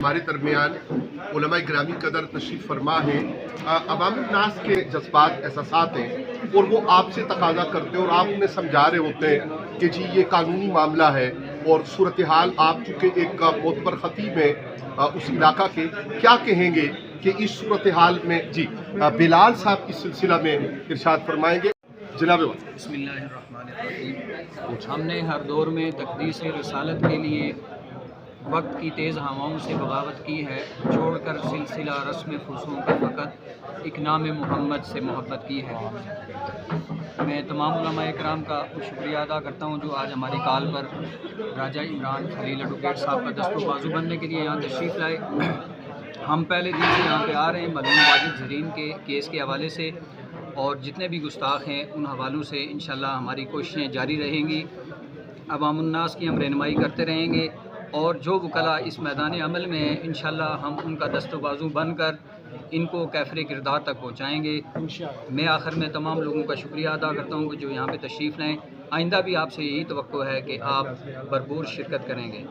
हमारे दरमियान उलमा ग्रामी कदर तशरीफ़ फरमा हैं, अवाम नास के जज्बात एहसासात हैं और वो आपसे तकाजा करते हैं और आप उन्हें समझा रहे होते हैं कि जी ये कानूनी मामला है और सूरत हाल आप चूँकि एक मोतबर ख़तीब हैं उस इलाका के, क्या कहेंगे कि इस सूरत हाल में जी बिलाल साहब इस सिलसिला में इरशाद फरमाएंगे। जनाब बिस्मिल्लाहिर्रहमानिर्रहीम। हमने हर दौर में तक़दीस रसालत के लिए वक्त की तेज़ हवाओं से बगावत की है, छोड़कर सिलसिला रस्म फसूं का फ़कत एक नाम मोहम्मद से मोहब्बत की है। मैं तमाम उलमा इकराम का शुक्रिया अदा करता हूँ जो आज हमारी कॉल पर राजा इमरान खलील एडवोकेट साहब का दस्तो बाजू बनने के लिए यहाँ तशरीफ़ लाए। हम पहले दिन से यहाँ पे आ रहे हैं मरहूम वाजिद ज़रीन के केस के हवाले से, और जितने भी गुस्ताख हैं उन हवालों से इंशाल्लाह हमारी कोशिशें जारी रहेंगी। अवामुन्नास की हम रहनुमाई करते रहेंगे और जो वकला इस मैदान अमल में हैं इंशाल्लाह हम उनका दस्तो बाजू बनकर इनको कैफरे किरदार तक पहुँचाएँगे। मैं आखिर में तमाम लोगों का शुक्रिया अदा करता हूँ कि जो यहाँ पे तशरीफ़ लाएँ। आइंदा भी आपसे यही तवक्को है कि आप भरपूर शिरकत करेंगे।